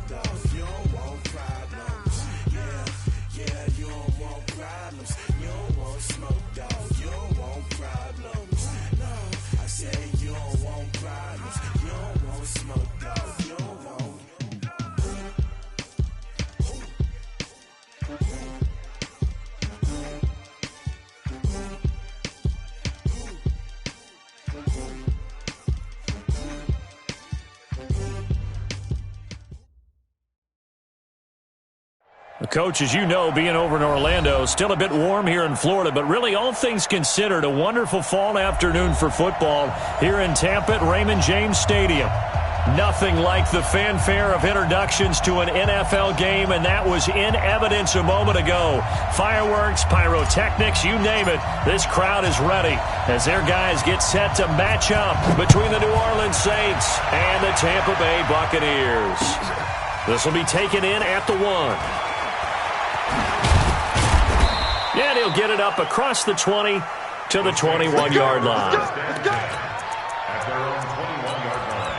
dog. You don't want problems. Yeah, you don't want problems. You don't want smoke, dog. You don't want problems. No, I say you don't want problems. You don't want smoke, dog. You don't want. Coach, as you know, being over in Orlando, still a bit warm here in Florida, but really all things considered, a wonderful fall afternoon for football here in Tampa at Raymond James Stadium. Nothing like the fanfare of introductions to an NFL game, and that was in evidence a moment ago. Fireworks, pyrotechnics, you name it. This crowd is ready as their guys get set to match up between the New Orleans Saints and the Tampa Bay Buccaneers. This will be taken in at the 1. And he'll get it up across the 20 to the 21-yard line. At their own 21-yard line.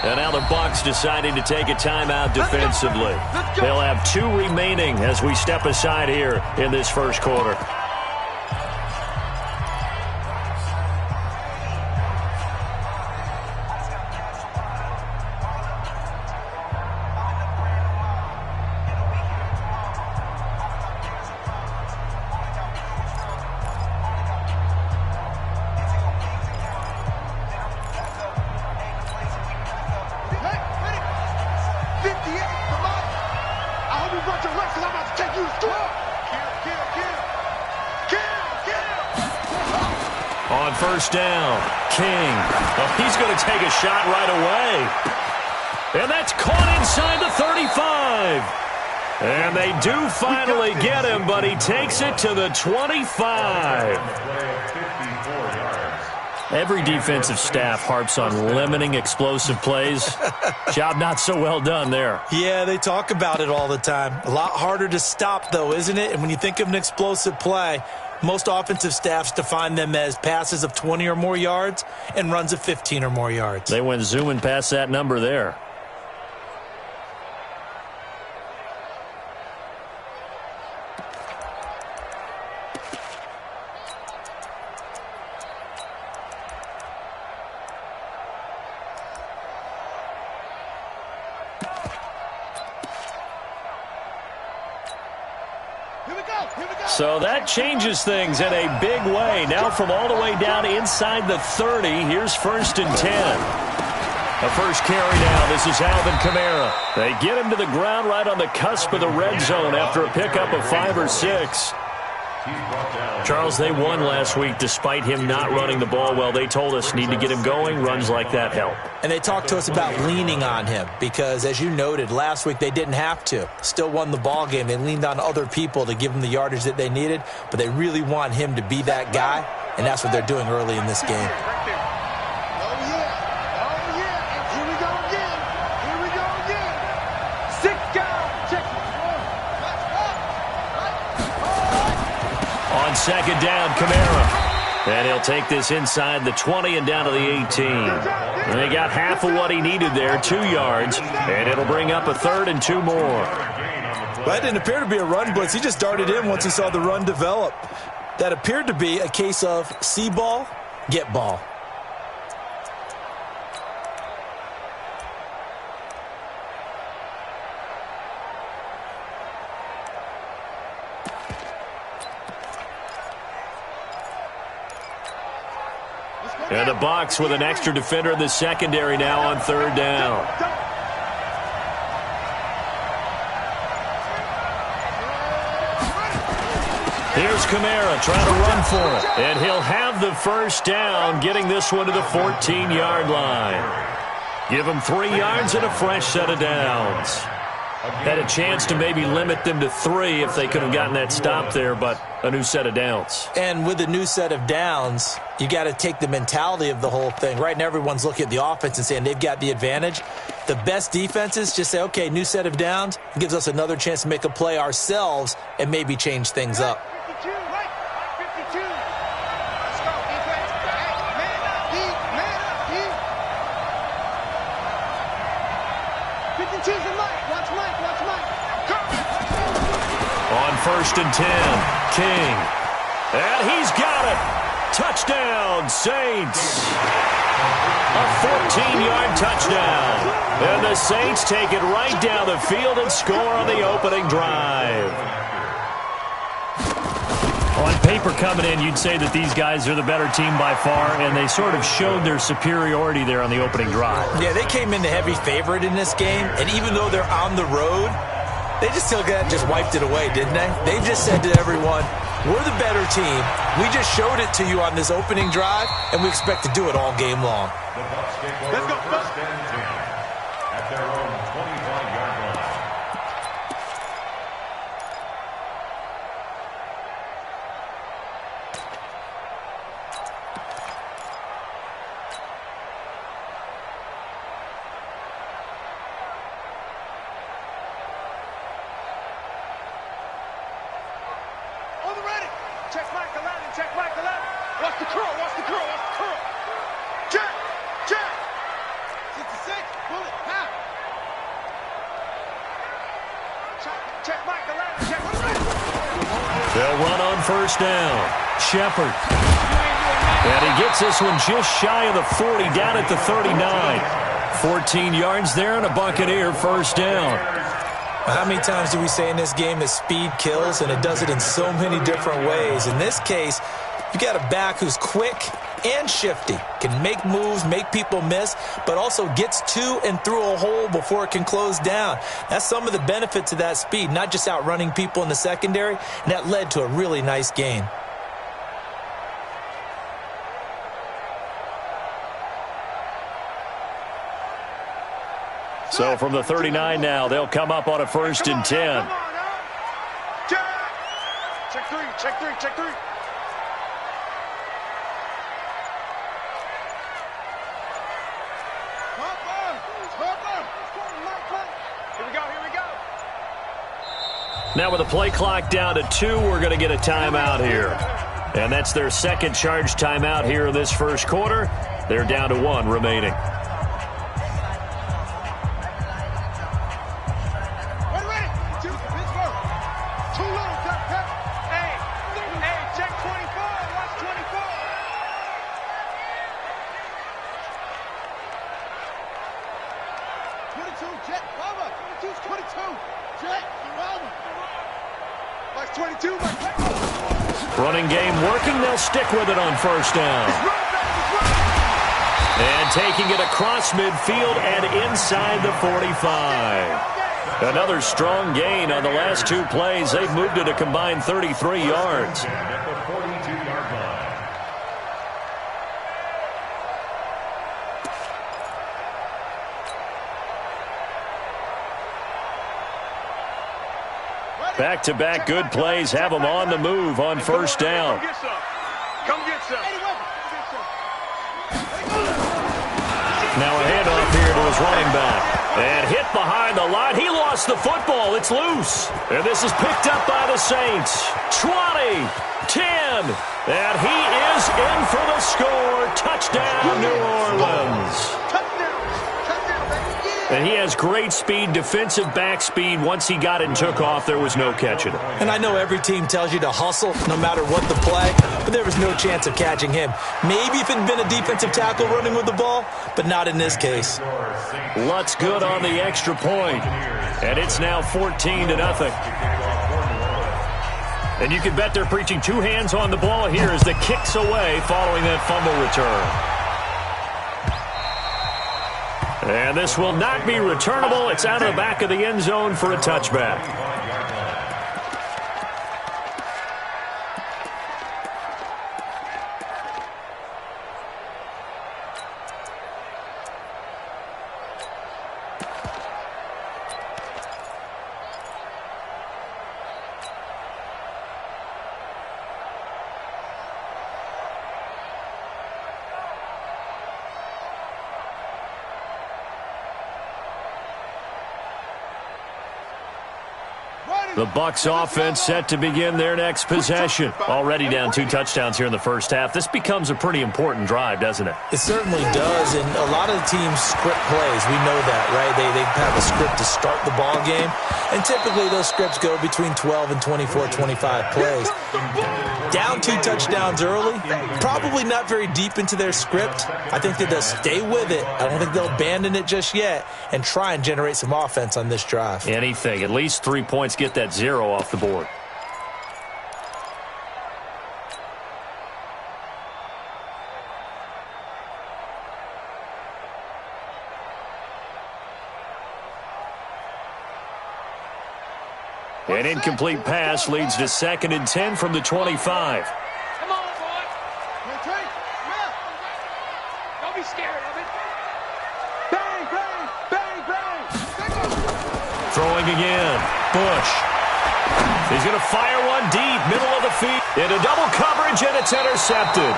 And now the Bucs deciding to take a timeout defensively. They'll have 2 remaining as we step aside here in this first quarter. On first down, King. Oh, he's going to take a shot right away. And that's caught inside the 35. And they do finally get him, but he takes it to the 25. Every defensive staff harps on limiting explosive plays. Job not so well done there. Yeah, they talk about it all the time. A lot harder to stop, though, isn't it? And when you think of an explosive play, most offensive staffs define them as passes of 20 or more yards and runs of 15 or more yards. They went zooming past that number there. So that changes things in a big way. Now from all the way down inside the 30, here's 1st and 10. A first carry now. This is Alvin Kamara. They get him to the ground right on the cusp of the red zone after a pickup of 5 or 6. Charles, they won last week despite him not running the ball well. They told us need to get him going. Runs like that help. And they talked to us about leaning on him because, as you noted, last week they didn't have to. Still won the ball game. They leaned on other people to give them the yardage that they needed, but they really want him to be that guy, and that's what they're doing early in this game. On second down, Kamara. And he'll take this inside the 20 and down to the 18. And they got half of what he needed there, 2 yards. And it'll bring up a 3rd and 2 more. That didn't appear to be a run blitz. He just darted in once he saw the run develop. That appeared to be a case of see ball, get ball. And the Bucs with an extra defender in the secondary now on 3rd down. Here's Kamara trying to run for it. And he'll have the first down, getting this one to the 14-yard line. Give them 3 yards and a fresh set of downs. Had a chance to maybe limit them to 3 if they could have gotten that stop there, but a new set of downs. And with a new set of downs, you got to take the mentality of the whole thing. Right now, everyone's looking at the offense and saying they've got the advantage. The best defenses just say, okay, new set of downs. It gives us another chance to make a play ourselves and maybe change things up. 52, right? 52. Let's go, defense. Man up, D. Man up, D. 52's a Mike. Watch Mike. Watch Mike. On 1st and 10, King. And he's got it. Touchdown, Saints. A 14-yard touchdown. And the Saints take it right down the field and score on the opening drive. On paper coming in, you'd say that these guys are the better team by far, and they sort of showed their superiority there on the opening drive. Yeah, they came in the heavy favorite in this game, and even though they're on the road, they just wiped it away, didn't they? They just said to everyone, we're the better team. We just showed it to you on this opening drive, and we expect to do it all game long. Let's go. First and 10 at their own 25-yard line. On the ready. Check Mike 11. Check Mike 11. Watch the curl. Watch the curl. Watch the curl. Check. Check. 66. Bullet. Half. Check Mike 11. Check. On the ready. They'll run on 1st down. Shepard. And he gets this one just shy of the 40, down at the 39. 14 yards there and a Buccaneer 1st down. How many times do we say in this game that speed kills, and it does it in so many different ways? In this case, you got a back who's quick and shifty, can make moves, make people miss, but also gets to and through a hole before it can close down. That's some of the benefits of that speed, not just outrunning people in the secondary, and that led to a really nice gain. So from the 39 now, they'll come up on a 1st and 10. Come on, Check. Check 3. Check 3. Check 3. Here we go. Here we go. Now with the play clock down to 2, we're going to get a timeout here. And that's their second charge timeout here in this first quarter. They're down to 1 remaining. Running game working. They'll stick with it on 1st down. And taking it across midfield and inside the 45. Another strong gain on the last 2 plays. They've moved it a combined 33 yards. At the 42-yard line. Back-to-back good plays have them on the move on 1st down. Come get some. Now a handoff here to his running back. And hit behind the line. He lost the football. It's loose. And this is picked up by the Saints. 20, 10. And he is in for the score. Touchdown, New Orleans. And he has great speed, defensive back speed. Once he got it and took off, there was no catching it. And I know every team tells you to hustle no matter what the play, but there was no chance of catching him. Maybe if it had been a defensive tackle running with the ball, but not in this case. Lutz good on the extra point. And it's now 14-0. And you can bet they're preaching 2 hands on the ball here as the kick's away following that fumble return. And this will not be returnable. It's out of the back of the end zone for a touchback. The Bucs offense set to begin their next possession. Already down 2 touchdowns here in the first half. This becomes a pretty important drive, doesn't it? It certainly does, and a lot of the teams script plays. We know that, right? They have a script to start the ball game, and typically those scripts go between 12 and 24, 25 plays. Down 2 touchdowns early, probably not very deep into their script. I think that they'll stay with it. I don't think they'll abandon it just yet and try and generate some offense on this drive. Anything. At least 3 points, get that 0 off the board. An incomplete pass leads to 2nd and 10 from the 25. Come on, boy. Don't be scared of it. Bang, bang, bang, bang. Throwing again. Bush. He's going to fire one deep, middle of the field. Into double coverage, and it's intercepted.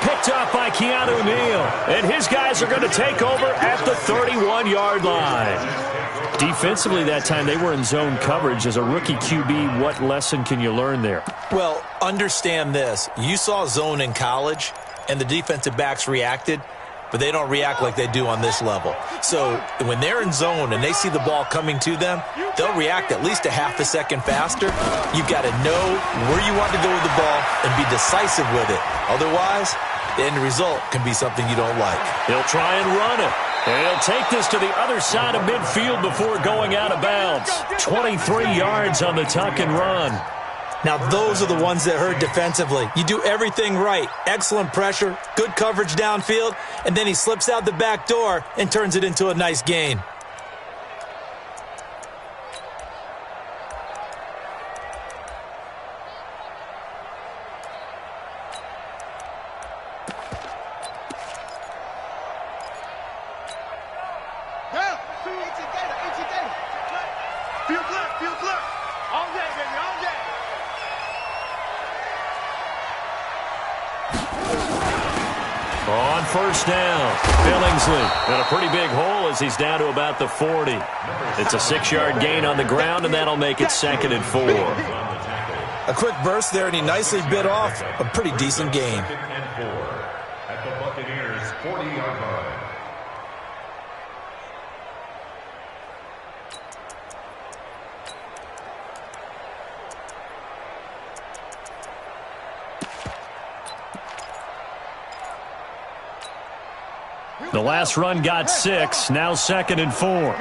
Picked up by Keanu Neal. And his guys are going to take over at the 31-yard line. Defensively that time, they were in zone coverage. As a rookie QB, what lesson can you learn there? Well, understand this. You saw zone in college, and the defensive backs reacted, but they don't react like they do on this level. So when they're in zone and they see the ball coming to them, they'll react at least a half a second faster. You've got to know where you want to go with the ball and be decisive with it. Otherwise, the end result can be something you don't like. He'll try and run it. And he'll take this to the other side of midfield before going out of bounds. 23 yards on the tuck and run. Now, those are the ones that hurt defensively. You do everything right. Excellent pressure, good coverage downfield, and then he slips out the back door and turns it into a nice gain. On first down, Billingsley in a pretty big hole as he's down to about the 40. It's a 6-yard gain on the ground, and that'll make it 2nd and 4. A quick burst there, and he nicely bit off a pretty decent gain. At the Buccaneers' 40-yard line. The last run got 6, now 2nd and 4.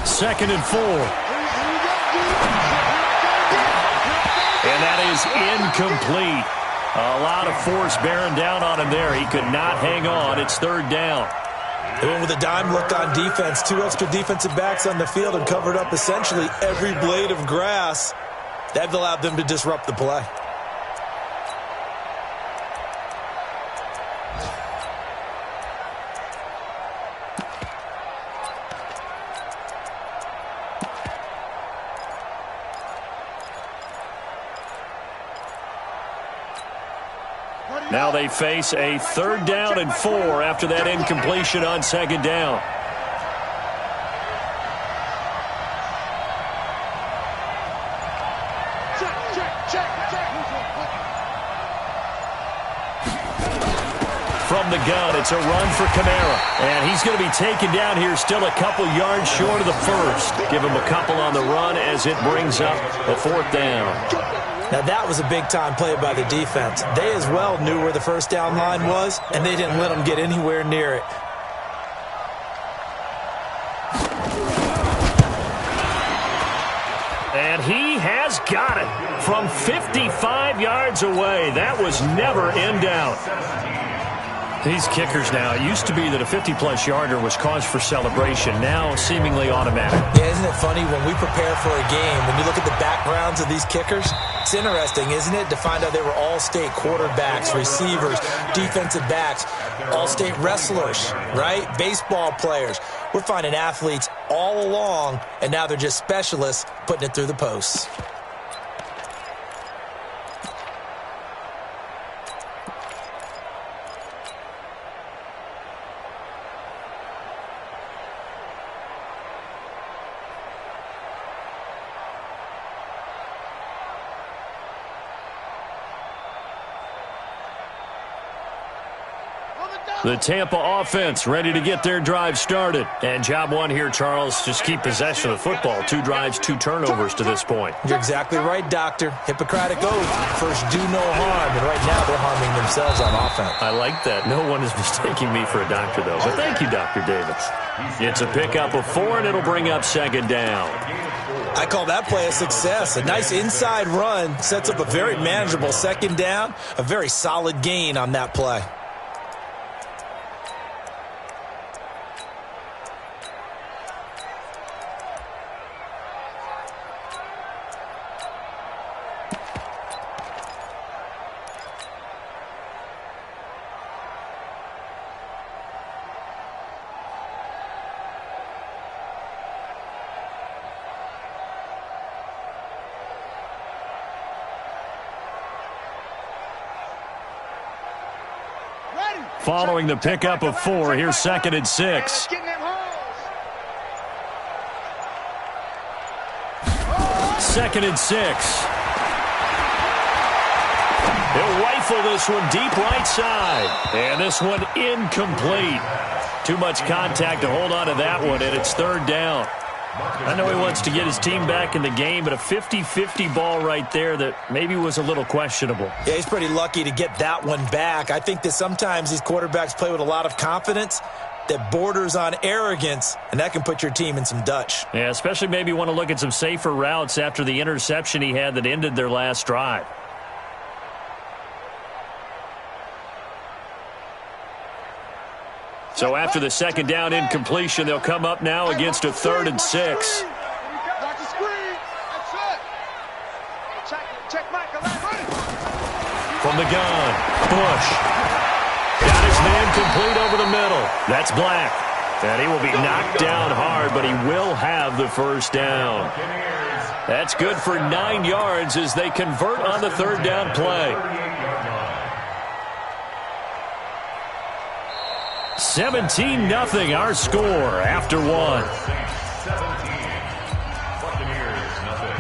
2nd and 4. And that is incomplete. A lot of force bearing down on him there. He could not hang on. It's 3rd down. They went with a dime look on defense. 2 extra defensive backs on the field and covered up essentially every blade of grass. That allowed them to disrupt the play. Now they face a 3rd down and 4 after that incompletion on 2nd down. From the gun, it's a run for Kamara. And he's going to be taken down here still a couple yards short of the first. Give him a couple on the run as it brings up a 4th down. Now, that was a big-time play by the defense. They as well knew where the first down line was, and they didn't let them get anywhere near it. And he has got it from 55 yards away. That was never in doubt. These kickers now, it used to be that a 50-plus yarder was cause for celebration, now seemingly automatic. Yeah, isn't it funny when we prepare for a game, when you look at the backgrounds of these kickers, it's interesting, isn't it, to find out they were all-state quarterbacks, receivers, defensive backs, all-state wrestlers, right? Baseball players. We're finding athletes all along, and now they're just specialists putting it through the posts. The Tampa offense ready to get their drive started. And job one here, Charles, just keep possession of the football. 2 drives, 2 turnovers to this point. You're exactly right, Doctor. Hippocratic oath. First, do no harm. And right now, they're harming themselves on offense. I like that. No one is mistaking me for a doctor, though. But thank you, Dr. Davis. It's a pickup of 4, and it'll bring up second down. I call that play a success. A nice inside run sets up a very manageable second down. A very solid gain on that play. Following the pickup of 4, here's 2nd and 6. Second and 6. He'll rifle this one deep right side. And this one incomplete. Too much contact to hold on to that one, and it's 3rd down. I know he wants to get his team back in the game, but a 50-50 ball right there that maybe was a little questionable. Yeah, he's pretty lucky to get that one back. I think that sometimes these quarterbacks play with a lot of confidence that borders on arrogance, and that can put your team in some Dutch. Yeah, especially maybe want to look at some safer routes after the interception he had that ended their last drive. So after the second down incompletion, they'll come up now against a 3rd and 6. From the gun, Bush. Got his man complete over the middle. That's Black. And he will be knocked down hard, but he will have the first down. That's good for 9 yards as they convert on the 3rd down play. 17-0 our score after 1. 17. Buccaneers, nothing.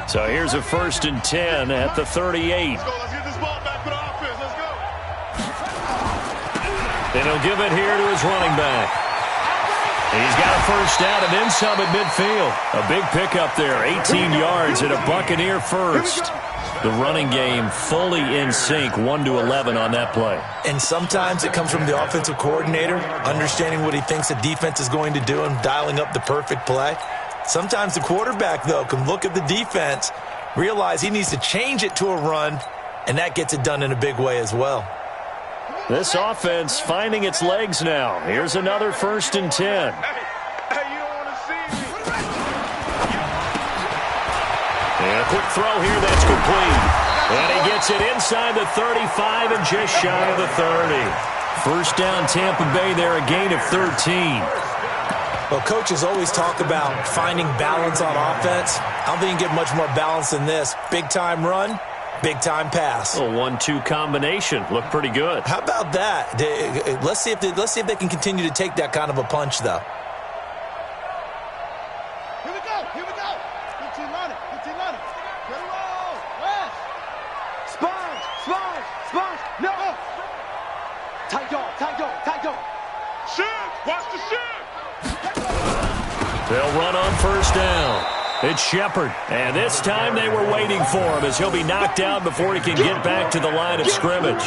So here's a 1st and 10 at the 38. Let's get this ball back for the offense. Let's go. And he'll give it here to his running back. He's got a first down and then some at midfield. A big pickup there, 18 yards and a Buccaneer first. The running game fully in sync, 1-11 on that play. And sometimes it comes from the offensive coordinator, understanding what he thinks the defense is going to do and dialing up the perfect play. Sometimes the quarterback, though, can look at the defense, realize he needs to change it to a run, and that gets it done in a big way as well. This offense finding its legs now. Here's another 1st and 10. Hey, you don't want to see me. And a quick throw here, that's complete. And he gets it inside the 35 and just shy of the 30. First down Tampa Bay there, a gain of 13. Well, coaches always talk about finding balance on offense. I don't think you can get much more balance than this. Big-time run, big-time pass. A 1-2 combination. Looked pretty good. How about that? Let's see if they can continue to take that kind of a punch, though. Here we go. 15 running. Get it roll. West. Sponge. No. Tight dog. Shoot. Watch the shoot. They'll run on first down. It's Shepard. And this time they were waiting for him as he'll be knocked out before he can get back to the line of scrimmage.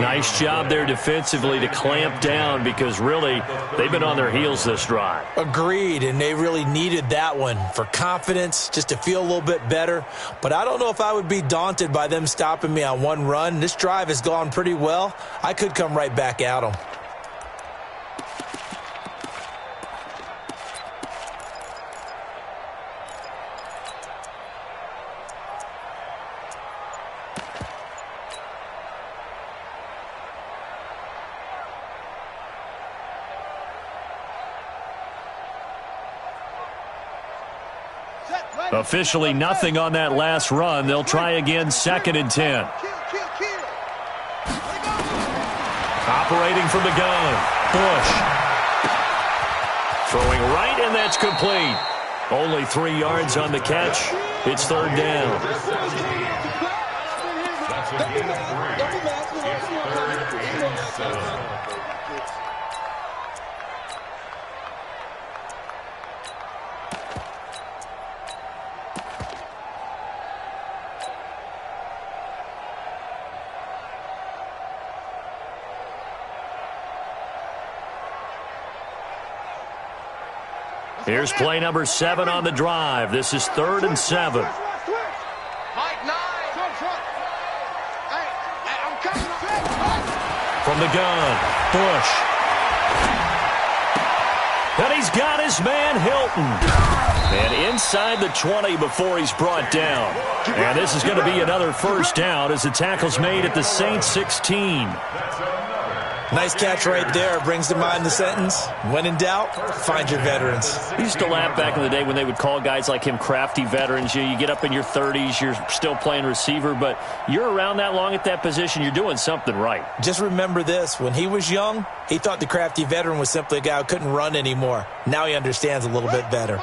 Nice job there defensively to clamp down because really they've been on their heels this drive. Agreed, and they really needed that one for confidence, just to feel a little bit better. But I don't know if I would be daunted by them stopping me on one run. This drive has gone pretty well. I could come right back at them. Officially nothing on that last run. They'll try again, 2nd and 10. Operating from the gun. Bush. Throwing right, and that's complete. Only 3 yards on the catch. It's third down. That's a gain of 3. It's third and 7. Here's play number 7 on the drive. This is third and 7. Mike 9. Hey, I'm coming. From the gun, Bush. And he's got his man, Hilton. And inside the 20 before he's brought down. And this is going to be another first down as the tackle's made at the Saints 16. Nice catch right there. Brings to mind the sentence, when in doubt, find your veterans. We used to laugh back in the day when they would call guys like him crafty veterans. You get up in your 30s, you're still playing receiver, but you're around that long at that position, you're doing something right. Just remember this. When he was young, he thought the crafty veteran was simply a guy who couldn't run anymore. Now he understands a little bit better.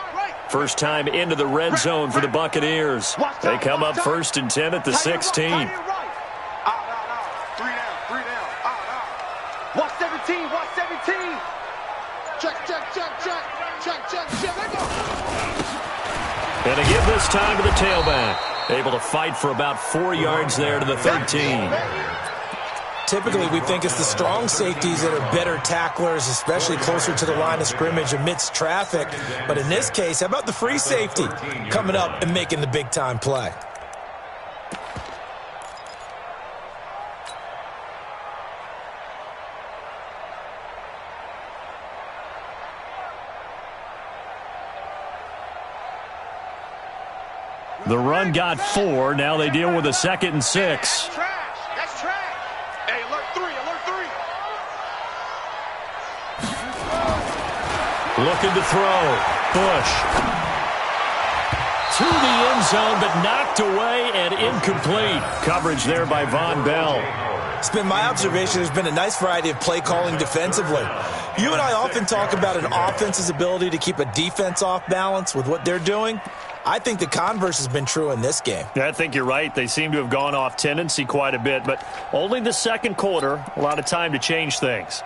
First time into the red zone for the Buccaneers. They come up first and 10 at the 16. Watch 17, watch 17. Check. And a give this time to the tailback. Able to fight for about 4 yards there to the 13. Typically, we think it's the strong safeties that are better tacklers, especially closer to the line of scrimmage amidst traffic. But in this case, how about the free safety coming up and making the big-time play? The run got 4. Now they deal with a 2nd and 6. That's trash. Hey, alert 3. Looking to throw. Bush. To the end zone, but knocked away and incomplete. Coverage there by Von Bell. It's been my observation there's been a nice variety of play calling defensively. You and I often talk about an offense's ability to keep a defense off balance with what they're doing. I think the converse has been true in this game. Yeah, I think you're right. They seem to have gone off tendency quite a bit, but only the second quarter, a lot of time to change things.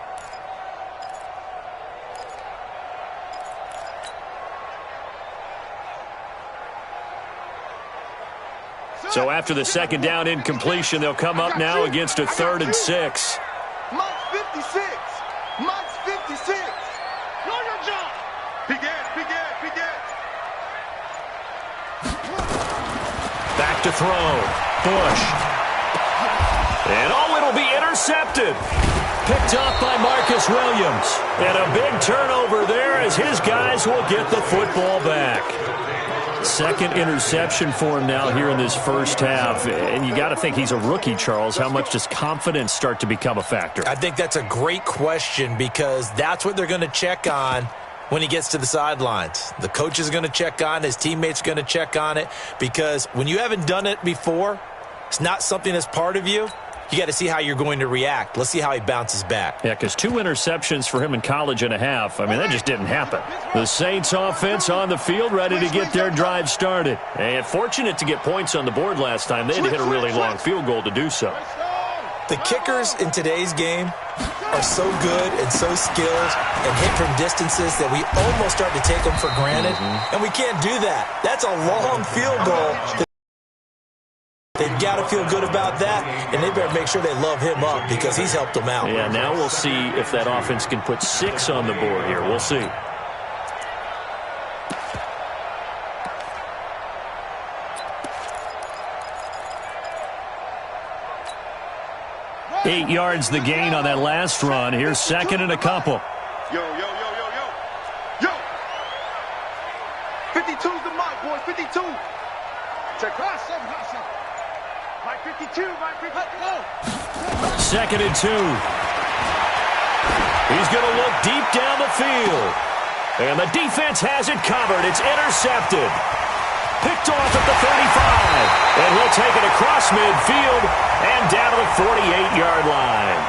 So after the second down incompletion, they'll come up now against a 3rd and 6. Mike's 56. Mike's 56. Know your job. Begin. Back to throw. Bush. And it'll be intercepted. Picked off by Marcus Williams. And a big turnover there as his guys will get the football back. Second interception for him now here in this first half. And you got to think he's a rookie, Charles. How much does confidence start to become a factor? I think that's a great question because that's what they're going to check on when he gets to the sidelines. The coach is going to check on, his teammates are going to check on it, because when you haven't done it before, it's not something that's part of you. You got to see how you're going to react. Let's see how he bounces back. Yeah, because 2 interceptions for him in college and a half. I mean, that just didn't happen. The Saints offense on the field, ready to get their drive started. And fortunate to get points on the board last time. They had to hit a really long field goal to do so. The kickers in today's game are so good and so skilled and hit from distances that we almost start to take them for granted. And we can't do that. That's a long field goal. They've got to feel good about that, and they better make sure they love him up because he's helped them out. Yeah, now we'll see if that offense can put 6 on the board here. We'll see. Eight yards the gain on that last run. Here's 2nd and a couple. Yo. 52's the mic, boys. 52. Check. Mike 52. Go. 2nd and 2. He's going to look deep down the field. And the defense has it covered. It's intercepted. Picked off at the 35. And he'll take it across midfield and down to the 48-yard line.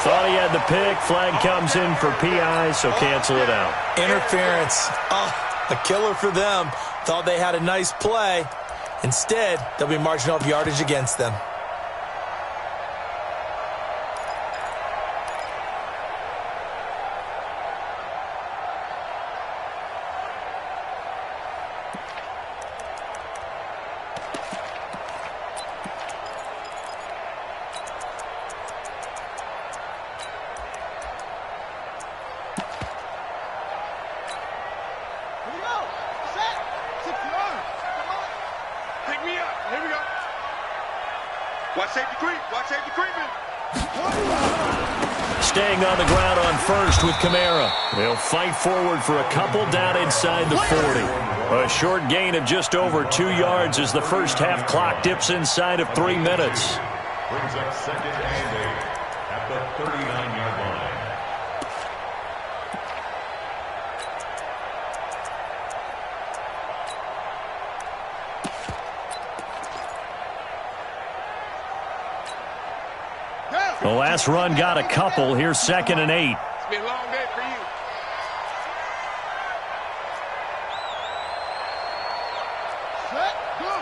Thought he had the pick. Flag comes in for PI, so cancel it out. Interference. Oh, a killer for them. Thought they had a nice play. Instead, they'll be marching off yardage against them. Watch safety creep. Watch safety creeping. Staying on the ground on first with Kamara. They'll fight forward for a couple down inside the 40. A short gain of just over 2 yards as the first half clock dips inside of 3 minutes. Brings up 2nd and 8 at the 39-yard line. The last run got a couple. Here's 2nd and 8. It's been a long day for you. Set, go,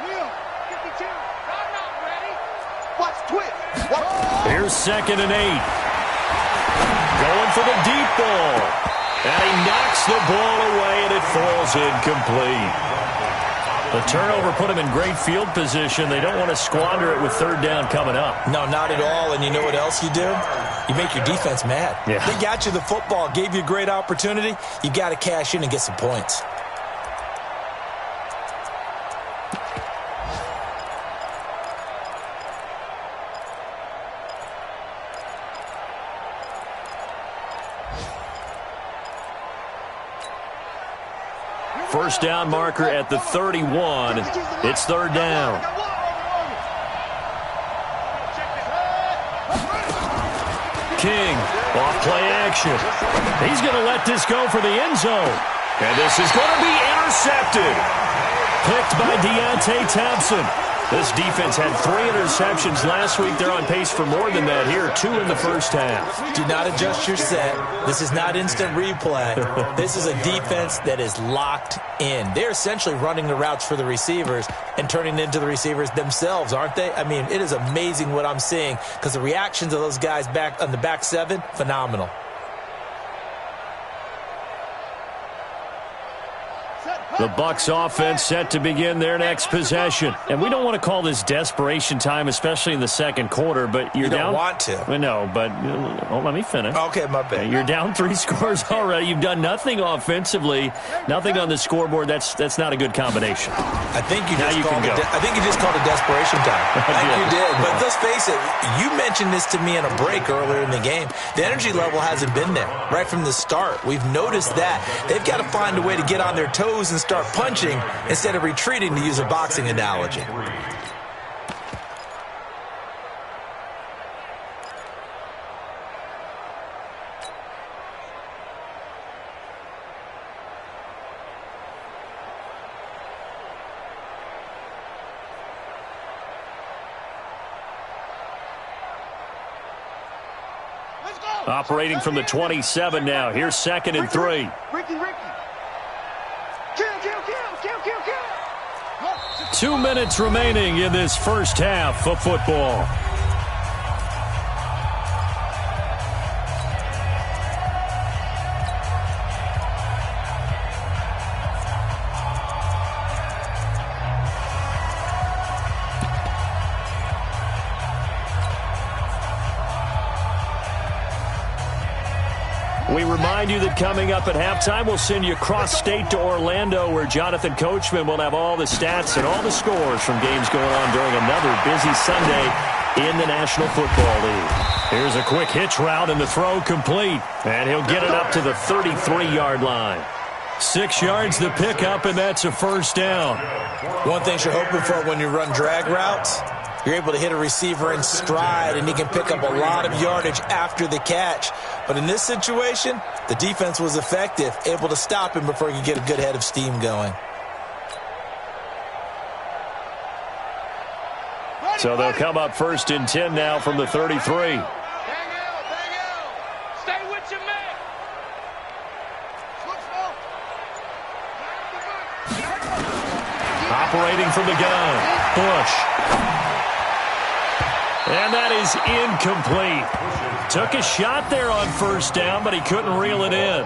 Neil, 52. I'm not ready. Watch twist. Here's 2nd and 8. Going for the deep ball. And he knocks the ball away, and it falls incomplete. The turnover put him in great field position. They don't want to squander it with 3rd down coming up. No, not at all. And you know what else you do? You make your defense mad. Yeah. They got you the football, gave you a great opportunity. You got to cash in and get some points. First down marker at the 31. It's 3rd down. King, off play action. He's going to let this go for the end zone. And this is going to be intercepted. Picked by Deontay Thompson. This defense had 3 interceptions last week. They're on pace for more than that here. 2 in the first half. Do not adjust your set. This is not instant replay. This is a defense that is locked in. They're essentially running the routes for the receivers and turning into the receivers themselves, aren't they? I mean, it is amazing what I'm seeing because the reactions of those guys back on the back 7, phenomenal. The Bucs offense set to begin their next possession. And we don't want to call this desperation time, especially in the second quarter, but you're You don't down. want to. No, but let me finish. Okay, my bad. You're down 3 scores already. You've done nothing offensively, nothing on the scoreboard. That's not a good combination. I think you just called it desperation time. I think you did. But let's face it, you mentioned this to me in a break earlier in the game. The energy level hasn't been there right from the start. We've noticed that. They've got to find a way to get on their toes and start punching instead of retreating, to use a boxing analogy. Operating from the 27 now. Here's 2nd and 3. Ricky. Kill. 2 minutes remaining in this first half of football. We remind you that coming up at halftime, we'll send you cross-state to Orlando, where Jonathan Coachman will have all the stats and all the scores from games going on during another busy Sunday in the National Football League. Here's a quick hitch route, and the throw complete. And he'll get it up to the 33-yard line. 6 yards the pickup, and that's a first down. One thing you're hoping for when you run drag routes, you're able to hit a receiver in stride, and he can pick up a lot of yardage after the catch. But in this situation, the defense was effective, able to stop him before he could get a good head of steam going. So they'll come up 1st and 10 now from the 33. Operating from the gun, Bush. And that is incomplete. Took a shot there on first down, but he couldn't reel it in.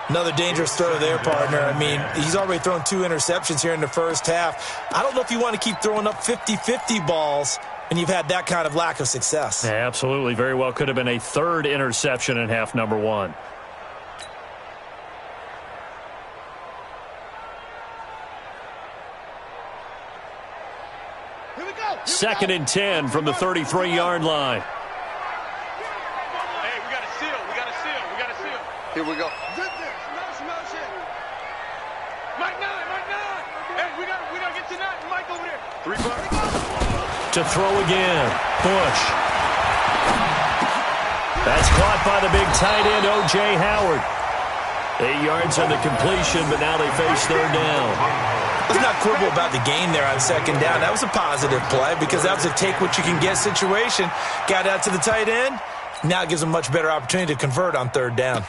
Another dangerous throw there, partner. I mean, he's already thrown 2 interceptions here in the first half. I don't know if you want to keep throwing up 50-50 balls when you've had that kind of lack of success. Yeah, absolutely. Very well could have been a 3rd interception in half number 1. Here we go. 2nd and 10 from the 33-yard line. Hey, we got to seal. We got to seal. We got to seal. Here we go. Mike 9. Hey, we got to get to 9. Mike over there. 3 bucks. To throw again, Bush. That's caught by the big tight end, O.J. Howard. 8 yards on the completion, but now they face 3rd down. Let's not quibble about the gain there on 2nd down. That was a positive play because that was a take-what-you-can-get situation. Got out to the tight end. Now it gives them a much better opportunity to convert on 3rd down.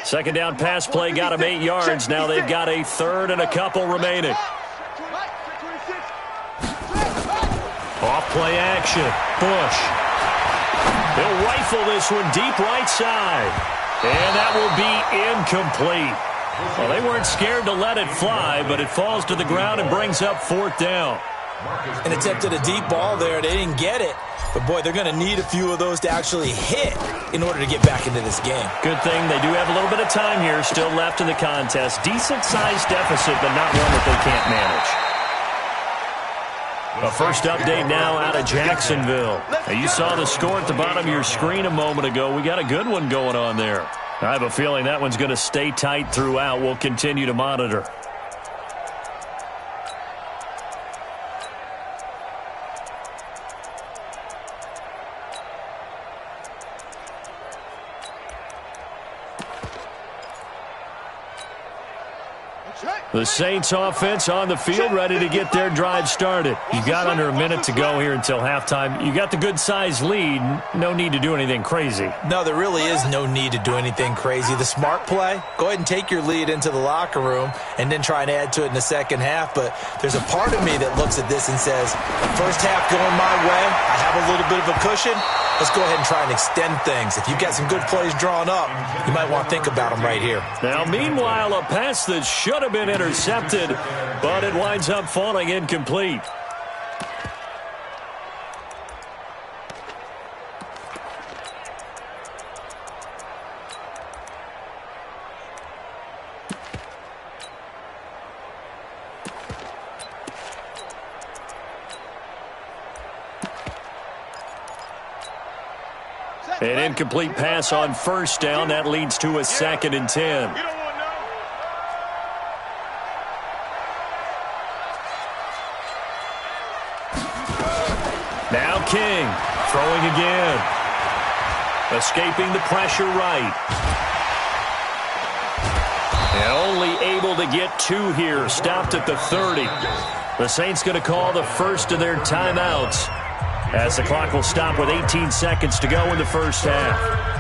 Second down pass play got him 8 yards. Now they've got a 3rd and a couple remaining. Off play action. Bush. He'll rifle this one deep right side. And that will be incomplete. Well, they weren't scared to let it fly, but it falls to the ground and brings up 4th down. An attempt at a deep ball there. They didn't get it. But, boy, they're going to need a few of those to actually hit in order to get back into this game. Good thing they do have a little bit of time here still left in the contest. Decent-sized deficit, but not one that they can't manage. A first update now out of Jacksonville. Now, you saw the score at the bottom of your screen a moment ago. We got a good one going on there. I have a feeling that one's going to stay tight throughout. We'll continue to monitor. The Saints offense on the field, ready to get their drive started. You've got under a minute to go here until halftime. You got the good-sized lead. No need to do anything crazy. No, there really is no need to do anything crazy. The smart play, go ahead and take your lead into the locker room and then try and add to it in the second half. But there's a part of me that looks at this and says, first half going my way, I have a little bit of a cushion. Let's go ahead and try and extend things. If you've got some good plays drawn up, you might want to think about them right here. Now, meanwhile, a pass that should have been intercepted, but it winds up falling incomplete. An incomplete pass on first down. That leads to a 2nd and 10. Now King throwing again. Escaping the pressure right. And only able to get 2 here. Stopped at the 30. The Saints going to call the first of their timeouts, as the clock will stop with 18 seconds to go in the first half.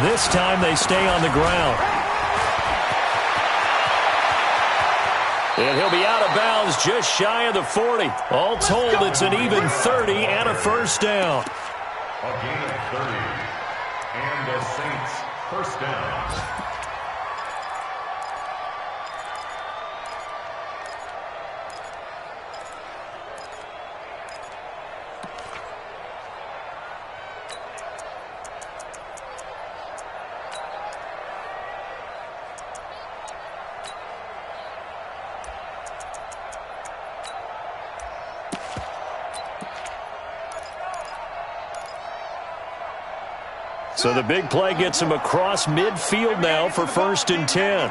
This time they stay on the ground. And he'll be out of bounds just shy of the 40. All told, it's an even 30 and a first down. A gain of 30. And the Saints first down. So the big play gets him across midfield now for 1st and 10.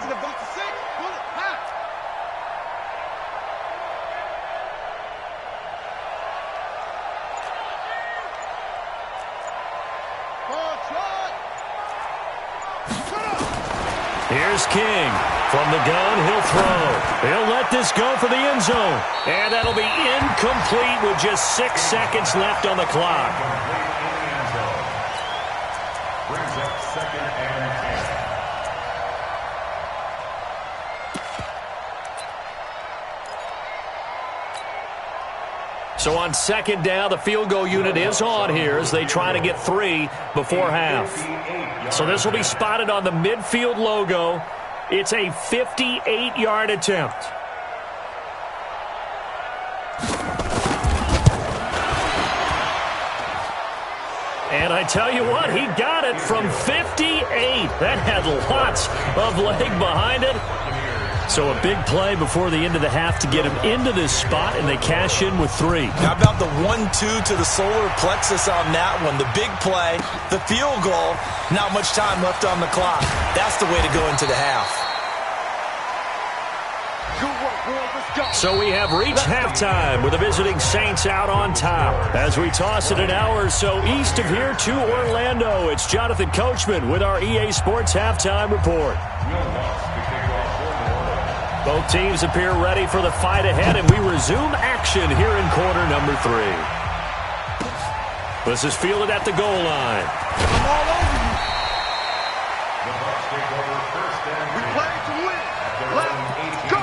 Here's King. From the gun, he'll throw. He'll let this go for the end zone. And that'll be incomplete with just 6 seconds left on the clock. Brings up 2nd and 10. So on 2nd down, the field goal unit is on here as they try to get 3 before half. So this will be spotted on the midfield logo. It's a 58-yard attempt. And I tell you what, he got it from 58. That had lots of leg behind it. So a big play before the end of the half to get him into this spot, and they cash in with 3. How about the 1-2 to the solar plexus on that one? The big play, the field goal, not much time left on the clock. That's the way to go into the half. So we have reached halftime with the visiting Saints out on top. As we toss it an hour or so east of here to Orlando, it's Jonathan Coachman with our EA Sports Halftime Report. Both teams appear ready for the fight ahead, and we resume action here in quarter number 3. This is fielded at the goal line. I'm all over you. The Bucs take over 1st and 10. We play to win. Let's go.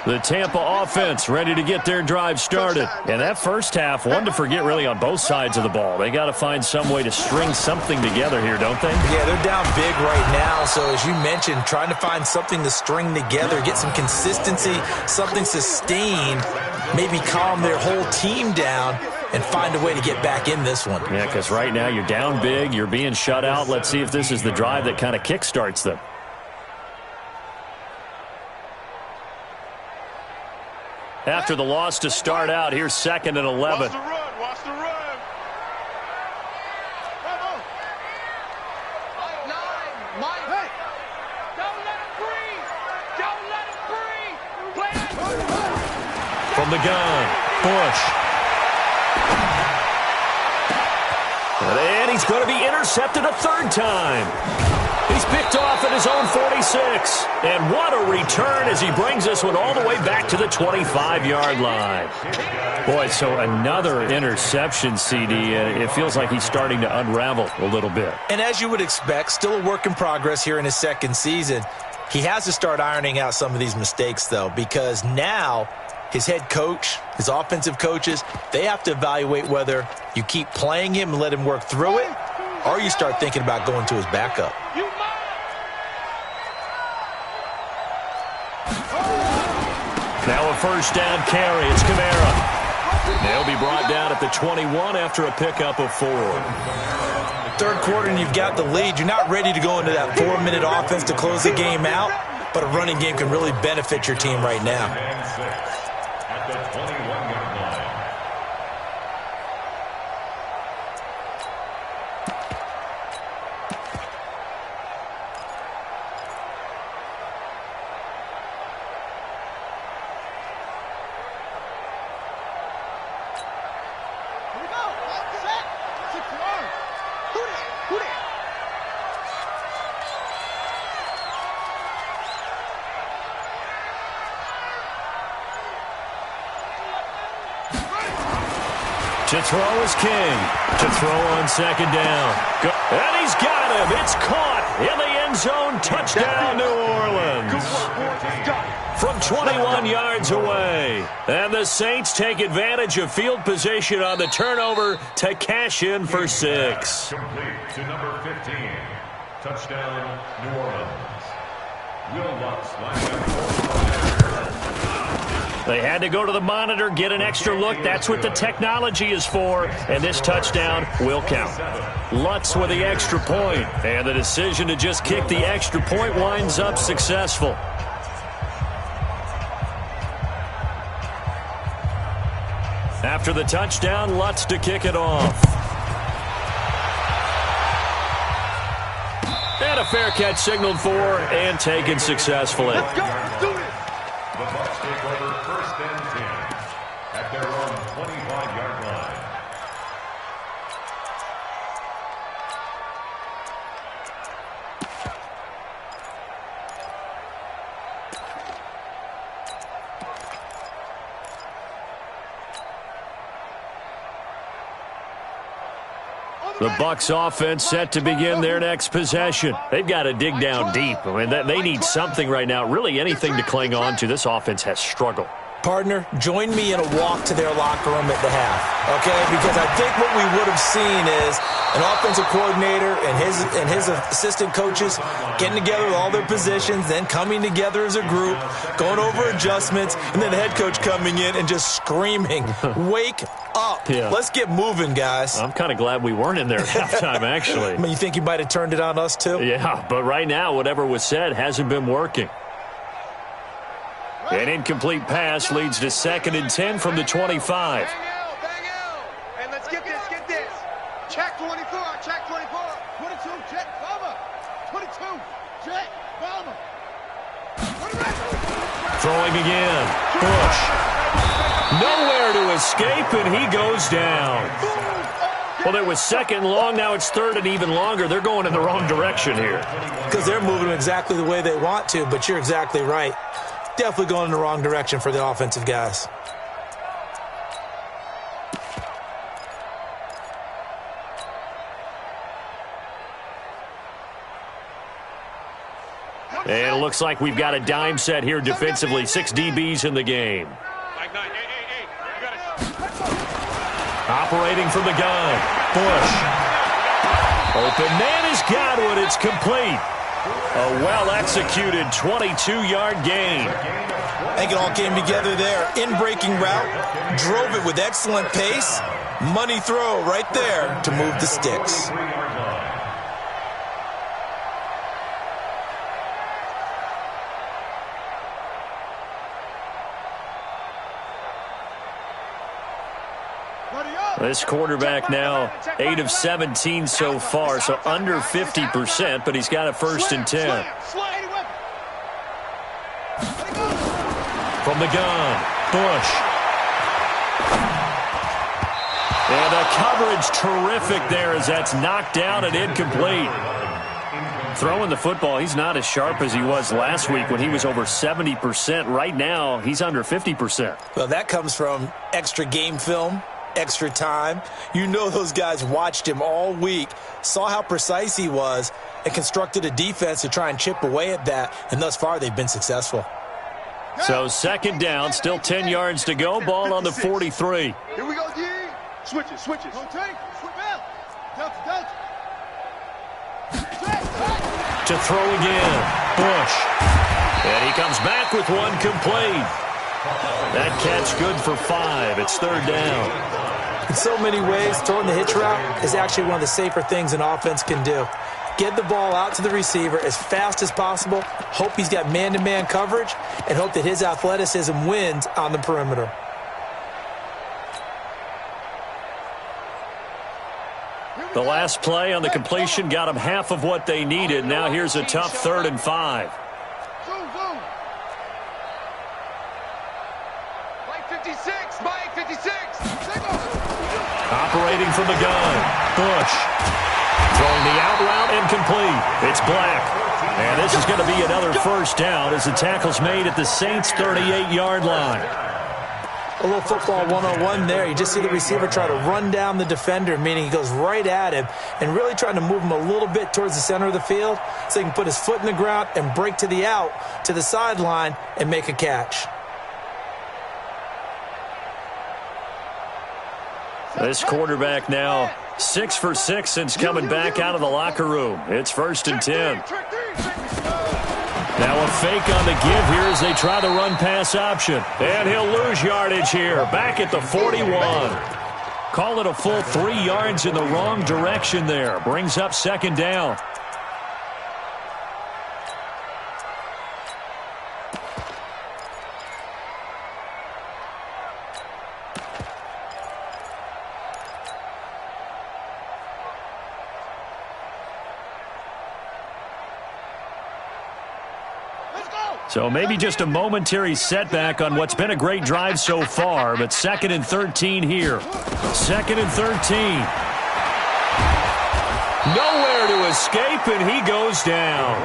The Tampa offense ready to get their drive started. And that first half, one to forget really on both sides of the ball. They got to find some way to string something together here, don't they? Yeah, they're down big right now. So as you mentioned, trying to find something to string together, get some consistency, something sustained, maybe calm their whole team down and find a way to get back in this one. Yeah, because right now you're down big, you're being shut out. Let's see if this is the drive that kind of kickstarts them. After the loss to start out, here's 2nd and 11. Watch the run. Watch the run. Mike. Hey. Don't let him breathe. Don't let him breathe. From the gun, Bush. And he's going to be intercepted a 3rd time. He's picked off at his own 46. And what a return as he brings this one all the way back to the 25-yard line. Boy, so another interception, CD. It feels like he's starting to unravel a little bit. And as you would expect, still a work in progress here in his 2nd season. He has to start ironing out some of these mistakes, though, because now his head coach, his offensive coaches, they have to evaluate whether you keep playing him and let him work through it, or you start thinking about going to his backup. Now a 1st down carry. It's Kamara. They'll be brought down at the 21 after a pickup of 4. 3rd quarter and you've got the lead. You're not ready to go into that 4-minute offense to close the game out, but a running game can really benefit your team right now. At the 21-yard line. To throw is King. To throw on 2nd down. And he's got him. It's caught in the end zone. Touchdown, New Orleans. From 21 yards away. And the Saints take advantage of field position on the turnover to cash in for 6. Complete to number 15. Touchdown, New Orleans. Will Lutz lines up. They had to go to the monitor, get an extra look. That's what the technology is for. And this touchdown will count. Lutz with the extra point. And the decision to just kick the extra point winds up successful. After the touchdown, Lutz to kick it off. And a fair catch signaled for and taken successfully. Let's go. Let's do this. 25-yard line. The Bucs offense set to begin their next possession. They've got to dig down deep. I mean, they need something right now, really anything to cling on to. This offense has struggled. Partner, join me in a walk to their locker room at the half, okay? Because I think what we would have seen is an offensive coordinator and his assistant coaches getting together with all their positions, then coming together as a group, going over adjustments, and then the head coach coming in and just screaming, wake up. Yeah. Let's get moving, guys. I'm kind of glad we weren't in there at halftime, actually. I mean, you think he might have turned it on us, too? Yeah, but right now, whatever was said hasn't been working. An incomplete pass leads to 2nd and 10 from the 25. Bang out. And let's get this. Check 24, check 24. 22, check, bomber. 22, check, bomber. Throwing again. Bush. Nowhere to escape, and he goes down. Well, it was 2nd and long. Now it's 3rd and even longer. They're going in the wrong direction here. Because they're moving exactly the way they want to, but you're exactly right. Definitely going in the wrong direction for the offensive guys. And it looks like we've got a dime set here defensively. 6 DBs in the game. Operating from the gun. Bush. Open man has got it. It's complete. A well-executed 22-yard gain. I think it all came together there. In-breaking route, drove it with excellent pace. Money throw right there to move the sticks. This quarterback now 8 of 17 so far, so under 50%, but he's got a 1st and 10. From the gun, Bush. And the coverage terrific there as that's knocked down and incomplete. Throwing the football, he's not as sharp as he was last week when he was over 70%. Right now, he's under 50%. Well, that comes from extra game film, extra time. You know those guys watched him all week, saw how precise he was, and constructed a defense to try and chip away at that, and thus far they've been successful. So 2nd down, still 10 yards to go, ball on the 43. Here we go, D. Switches. Rotate, switch out. Delta. To throw again, Bush. And he comes back with one complete. That catch good for 5. It's 3rd down. In so many ways, throwing the hitch route is actually one of the safer things an offense can do. Get the ball out to the receiver as fast as possible, hope he's got man-to-man coverage, and hope that his athleticism wins on the perimeter. The last play on the completion got them half of what they needed. Now here's a tough 3rd and 5. Mike 56. Operating from the gun, Bush. Throwing the out route incomplete. It's Black. And this is going to be another 1st down as the tackle's made at the Saints' 38-yard line. A little football 101 there. You just see the receiver try to run down the defender, meaning he goes right at him and really trying to move him a little bit towards the center of the field so he can put his foot in the ground and break to the out, to the sideline, and make a catch. This quarterback now 6 for 6 since coming back out of the locker room. It's 1st and 10. Now a fake on the give here as they try the run-pass option. And he'll lose yardage here, back at the 41. Call it a full 3 yards in the wrong direction there. Brings up 2nd down. Let's go. So maybe just a momentary setback on what's been a great drive so far, but 2nd and 13 here. 2nd and 13. Nowhere to escape, and he goes down.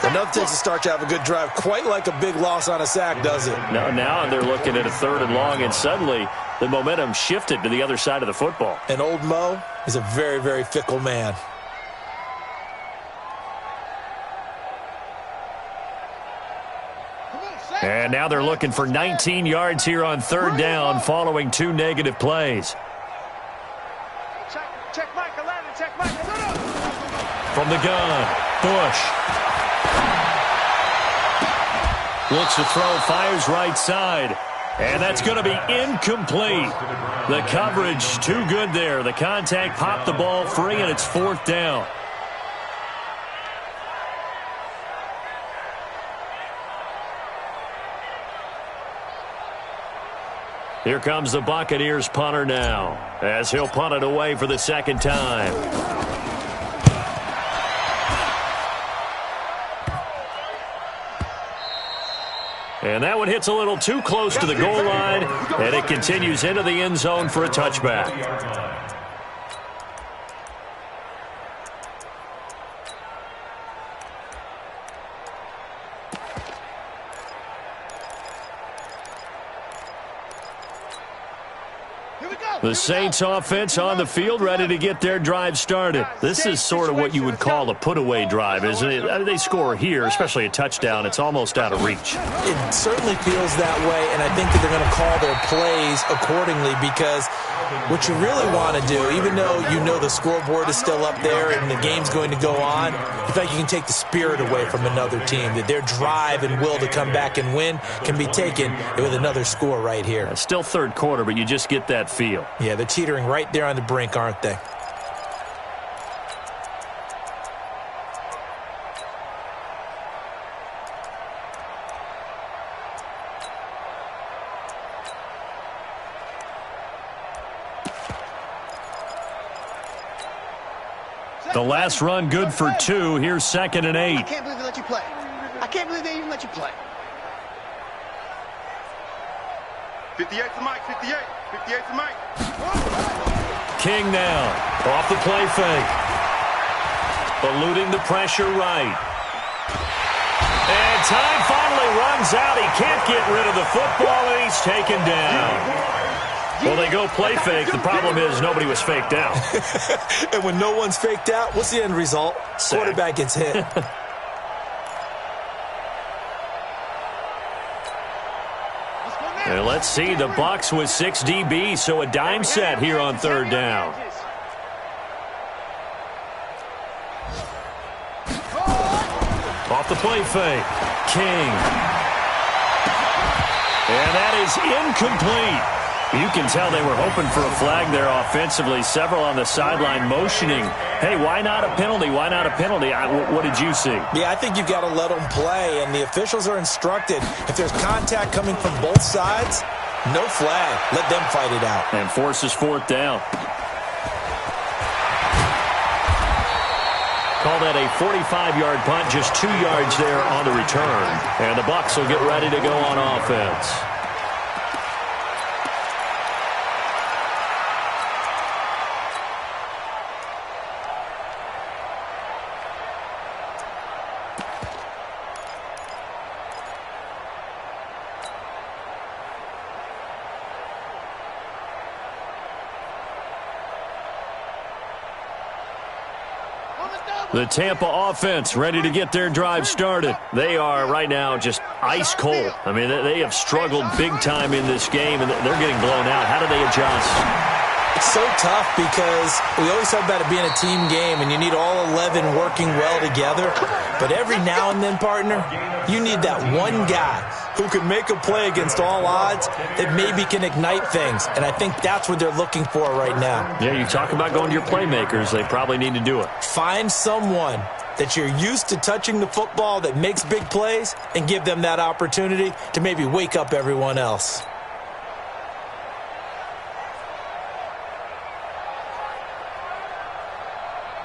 Enough takes to start to have a good drive. Quite like a big loss on a sack, does it? Now they're looking at a 3rd and long, and suddenly the momentum shifted to the other side of the football. And old Mo is a very, very fickle man. And now they're looking for 19 yards here on 3rd down following 2 negative plays. Check Mike 11, check Mike. From the gun, Bush. Looks to throw, fires right side. And that's going to be incomplete. The coverage too good there. The contact popped the ball free, and it's 4th down. Here comes the Buccaneers punter now, as he'll punt it away for the 2nd time. And that one hits a little too close to the goal line, and it continues into the end zone for a touchback. The Saints offense on the field, ready to get their drive started. This is sort of what you would call a put-away drive, isn't it? I mean, they score here, especially a touchdown. It's almost out of reach. It certainly feels that way, and I think that they're going to call their plays accordingly, because what you really want to do, even though you know the scoreboard is still up there and the game's going to go on, in fact, you can take the spirit away from another team, that their drive and will to come back and win can be taken with another score right here. It's still 3rd quarter, but you just get that feel. Yeah, they're teetering right there on the brink, aren't they? The last run good for 2. Here's 2nd and 8. I can't believe they let you play. I can't believe they even let you play. 58 to Mike, 58. 58 to Mike. King now, off the play fake. Eluding the pressure right. And time finally runs out. He can't get rid of the football, and he's taken down. Well, they go play fake. The problem is nobody was faked out. And when no one's faked out, what's the end result? Sack. Quarterback gets hit. And let's see, the Bucs with 6 DBs, so a dime set here on 3rd down. Off the play fake, King. And that is incomplete. You can tell they were hoping for a flag there offensively. Several on the sideline motioning, hey, why not a penalty? Why not a penalty? What did you see? Yeah, I think you've got to let them play, and the officials are instructed. If there's contact coming from both sides, no flag. Let them fight it out. And forces 4th down. Call that a 45-yard punt, just 2 yards there on the return. And the Bucs will get ready to go on offense. The Tampa offense ready to get their drive started. They are right now just ice cold. I mean, they have struggled big time in this game, and they're getting blown out. How do they adjust? It's so tough because we always talk about it being a team game, and you need all 11 working well together. But every now and then, partner, you need that one guy who can make a play against all odds that maybe can ignite things. And I think that's what they're looking for right now. Yeah, you talk about going to your playmakers. They probably need to do it. Find someone that you're used to touching the football that makes big plays and give them that opportunity to maybe wake up everyone else.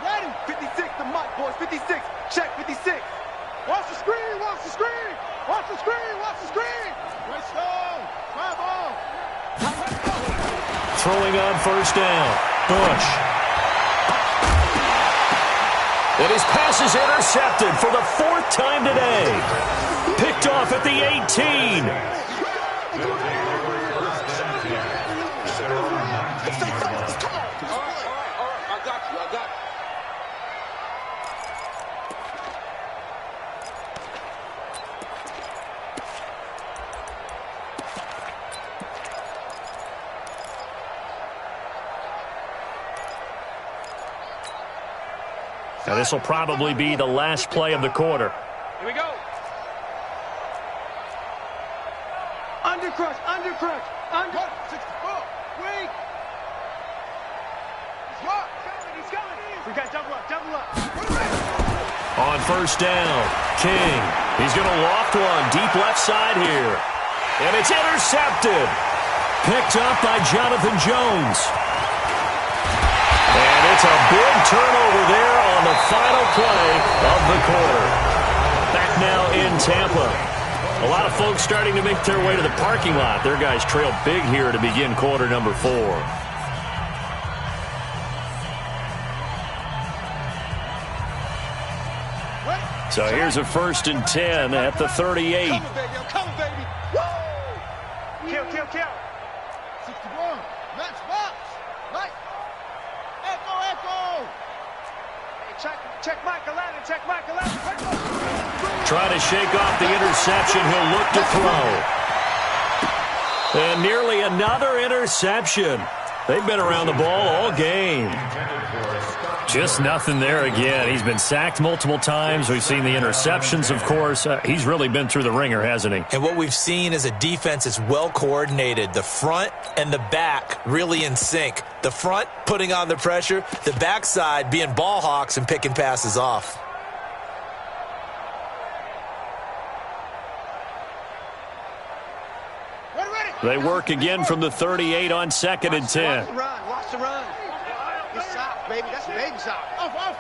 Ready? 56 to Mike, boys. 56. Check 56. Watch the screen, watch the screen. Watch the screen, watch the screen. Right stone. Fire ball. Throwing on first down. Bush. And his pass is intercepted for the 4th time today. Picked off at the 18. Now this will probably be the last play of the quarter. Here we go. Under crush, under crush, under. 64. Wait. He's coming. We got double up, double up. On first down, King. He's going to loft one deep left side here. And it's intercepted. Picked up by Jonathan Jones. And it's a big turnover there on the final play of the quarter. Back now in Tampa. A lot of folks starting to make their way to the parking lot. Their guys trail big here to begin quarter number 4. So here's a 1st and 10 at the 38. I'm coming, baby. Woo! Kill. 61. Match box. Right. Echo. Hey, check Michael Allen. Check Michael Allen. Trying to shake off the interception. He'll look to throw. And nearly another interception. They've been around the ball all game. Just nothing there again. He's been sacked multiple times. We've seen the interceptions, of course. He's really been through the ringer, hasn't he? And what we've seen is a defense that's well coordinated. The front and the back really in sync. The front putting on the pressure. The backside being ball hawks and picking passes off. They work again from the 38 on 2nd and 10. Watch the run. Good sock, baby. That's a baby sock. Off.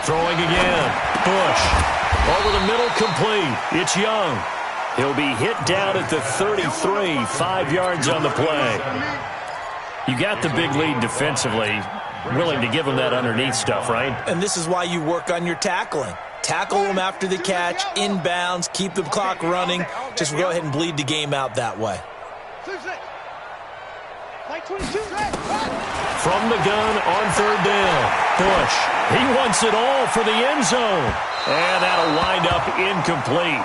Throwing again. Bush. Over the middle, complete. It's Young. He'll be hit down at the 33, 5 yards on the play. You got the big lead defensively. Willing to give him that underneath stuff, right? And this is why you work on your tackling. Tackle them after the catch, inbounds, keep the clock running. Just go ahead and bleed the game out that way. From the gun on 3rd down. Bush. He wants it all for the end zone. And that'll wind up incomplete.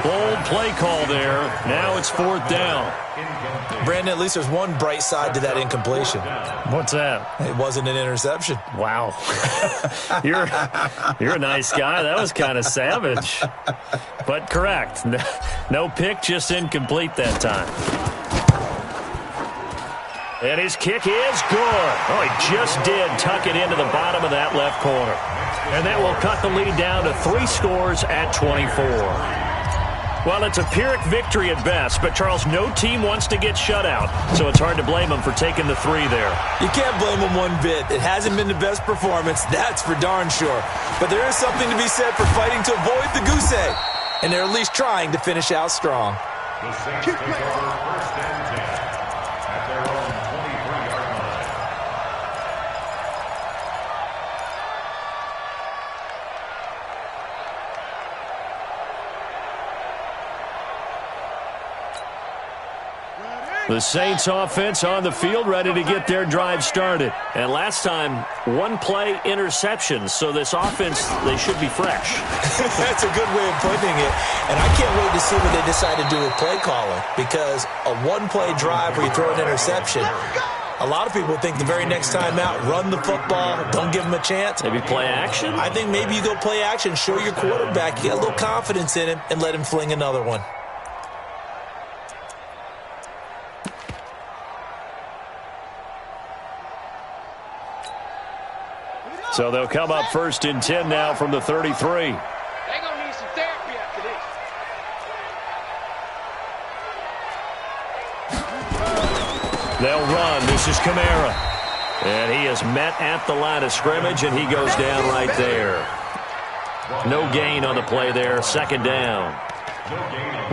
Bold play call there. Now it's 4th down. Brandon, at least there's one bright side to that incompletion. What's that? It wasn't an interception. Wow. You're a nice guy. That was kind of savage. But correct. No pick, just incomplete that time. And his kick is good. Oh, he just did tuck it into the bottom of that left corner. And that will cut the lead down to 3 scores at 24. Well, it's a Pyrrhic victory at best, but, Charles, no team wants to get shut out, so it's hard to blame them for taking the 3 there. You can't blame them one bit. It hasn't been the best performance, that's for darn sure. But there is something to be said for fighting to avoid the goose egg, and they're at least trying to finish out strong. The Saints take over 1st and 10 at their own 23-yard line. The Saints offense on the field, ready to get their drive started. And last time, 1-play interception, so this offense, they should be fresh. That's a good way of putting it. And I can't wait to see what they decide to do with play calling, because a 1-play drive where you throw an interception, a lot of people think the very next time out, run the football, don't give them a chance. Maybe play action? I think maybe you go play action, show your quarterback you got a little confidence in him, and let him fling another one. So they'll come up 1st and 10 now from the 33. They're going to need some therapy after this. They'll run. This is Kamara. And he is met at the line of scrimmage, and he goes down right there. No gain on the play there, second down.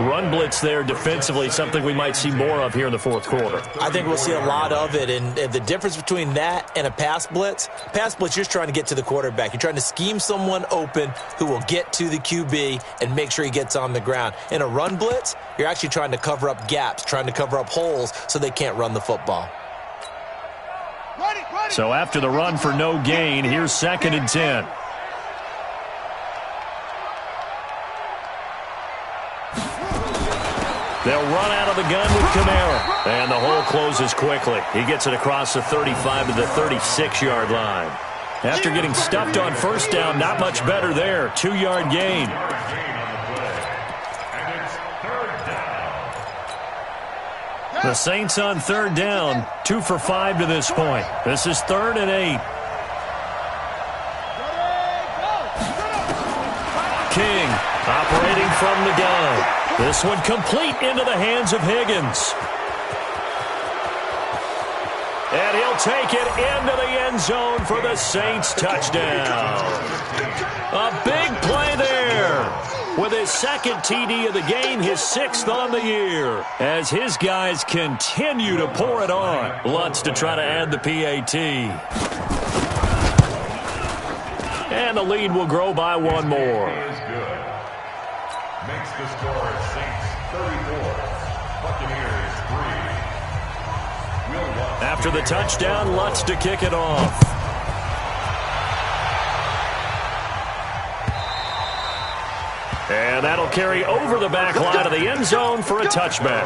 Run blitz there defensively, something we might see more of here in the fourth quarter. I think we'll see a lot of it, and the difference between that and a pass blitz, you're just trying to get to the quarterback. You're trying to scheme someone open who will get to the QB and make sure he gets on the ground. In a run blitz, you're actually trying to cover up gaps, trying to cover up holes so they can't run the football. So after the run for no gain, here's 2nd and 10. They'll run out of the gun with Kamara. And the hole closes quickly. He gets it across the 35 to the 36-yard line. After getting stuffed on first down, not much better there. 2-yard gain. The Saints on third down, 2 for 5 to this point. This is 3rd and 8. King operating from the gun. This one complete into the hands of Higgins. And he'll take it into the end zone for the Saints touchdown. A big play there. With his 2nd TD of the game, his 6th on the year. As his guys continue to pour it on. Lutz to try to add the PAT. And the lead will grow by one more. Makes the score Saints 34, Buccaneers 3. After the touchdown, Lutz to kick it off. And that'll carry over the back line of the end zone for a touchback.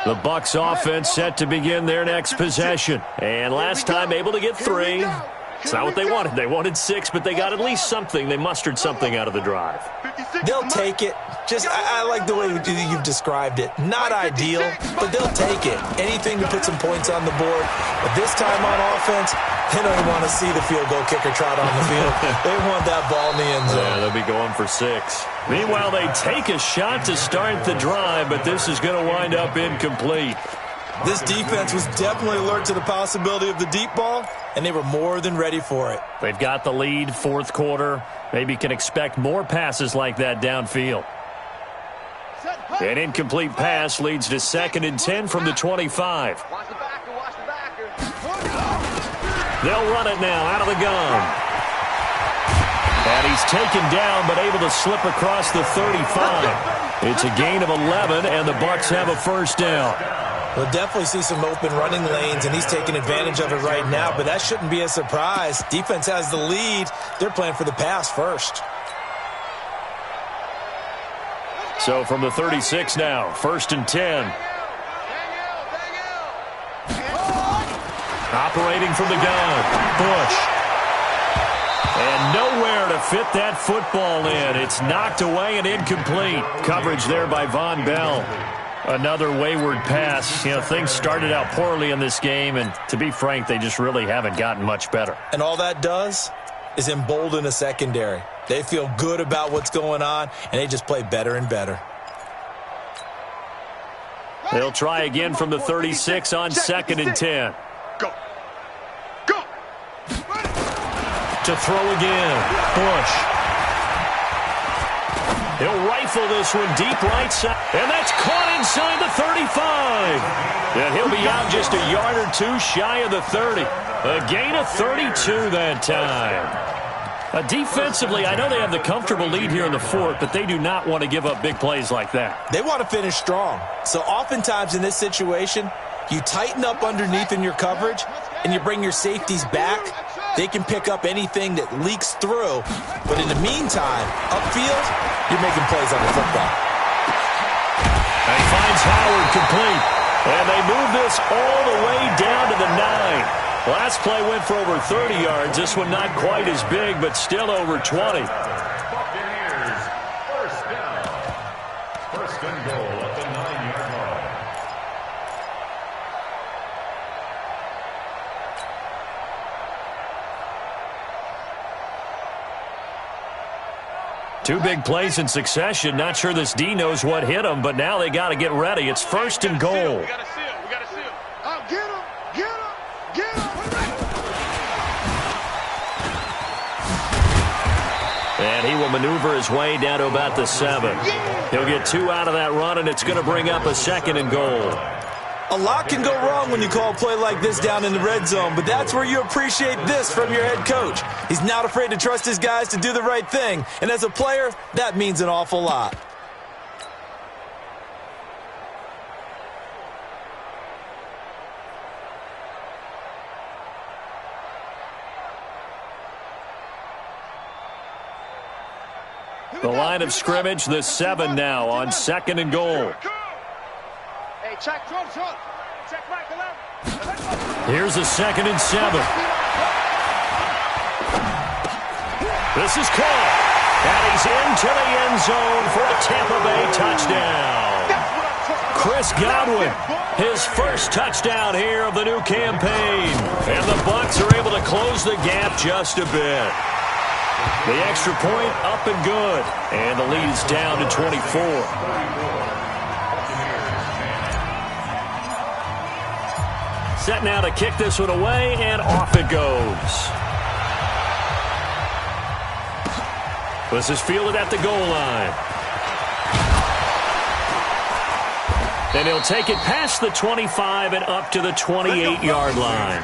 The Bucs offense set to begin their next possession. And last time able to get 3. It's not what they wanted. They wanted 6, but they got at least something. They mustered something out of the drive. They'll take it. I like the way you've described it. Not ideal, but they'll take it. Anything to put some points on the board. But this time on offense, they don't want to see the field goal kicker trot on the field. They want that ball in the end zone. Yeah, they'll be going for 6. Meanwhile, they take a shot to start the drive, but this is going to wind up incomplete. This defense was definitely alert to the possibility of the deep ball, and they were more than ready for it. They've got the lead, fourth quarter. Maybe can expect more passes like that downfield. An incomplete pass leads to 2nd and 10 from the 25. Watch the backer, watch the backer. They'll run it now out of the gun. And he's taken down but able to slip across the 35. It's a gain of 11, and the Bucs have a first down. We'll definitely see some open running lanes, and he's taking advantage of it right now, but that shouldn't be a surprise. Defense has the lead. They're playing for the pass first. So from the 36 now, 1st and 10. Operating from the gun, Bush. And nowhere to fit that football in. It's knocked away and incomplete. Coverage there by Von Bell. Another wayward pass. You know, things started out poorly in this game, and to be frank, they just really haven't gotten much better. And all that does is embolden a secondary. They feel good about what's going on, and they just play better and better. They'll try again from the 36 on 2nd and 10. Go. Go. To throw again, Bush. He'll rifle this one deep right side. And that's caught inside the 35. And he'll be out just a yard or 2 shy of the 30. A gain of 32 that time. Defensively, I know they have the comfortable lead here in the 4th, but they do not want to give up big plays like that. They want to finish strong. So oftentimes in this situation, you tighten up underneath in your coverage, and you bring your safeties back. They can pick up anything that leaks through. But in the meantime, upfield, you're making plays on the football. And he finds Howard complete. And they move this all the way down to the 9. Last play went for over 30 yards. This one not quite as big, but still over 20. Buccaneers, first down. First and goal at the 9-yard line. Two big plays in succession. Not sure this D knows what hit him, but now they got to get ready. It's first and goal. We got to seal. We got to seal. Oh, get him. Get him. Get him. And he will maneuver his way down to about the 7. He'll get 2 out of that run, and it's going to bring up a second and goal. A lot can go wrong when you call a play like this down in the red zone, but that's where you appreciate this from your head coach. He's not afraid to trust his guys to do the right thing, and as a player, that means an awful lot. The line of scrimmage, the 7 now on second and goal. Hey, check front. Check back 11. Here's a second and 7. This is caught. And he's into the end zone for a Tampa Bay touchdown. Chris Godwin, his first touchdown here of the new campaign. And the Bucs are able to close the gap just a bit. The extra point up and good. And the lead is down to 24. Set now to kick this one away, and off it goes. This is fielded at the goal line. And he'll take it past the 25 and up to the 28-yard line.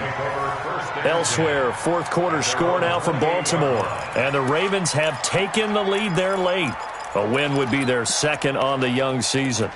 Elsewhere, fourth quarter score now from Baltimore. And the Ravens have taken the lead there late. A win would be their second on the young season.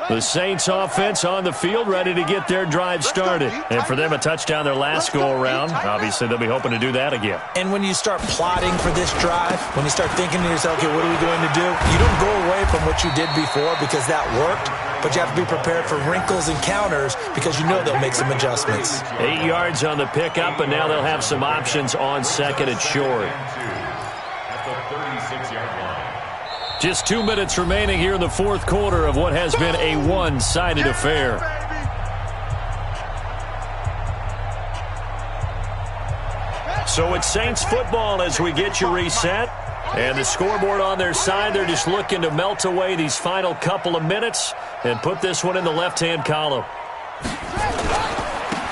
The Saints offense on the field, ready to get their drive started. And for them, a touchdown their last go-around. Obviously, they'll be hoping to do that again. And when you start plotting for this drive, when you start thinking to yourself, okay, what are we going to do? You don't go away from what you did before because that worked, but you have to be prepared for wrinkles and counters because you know they'll make some adjustments. 8 yards on the pickup, and now they'll have some options on second and short. At the 36-yard line. Just 2 minutes remaining here in the fourth quarter of what has been a one-sided affair. So it's Saints football as we get you reset. And the scoreboard on their side, they're just looking to melt away these final couple of minutes and put this one in the left-hand column.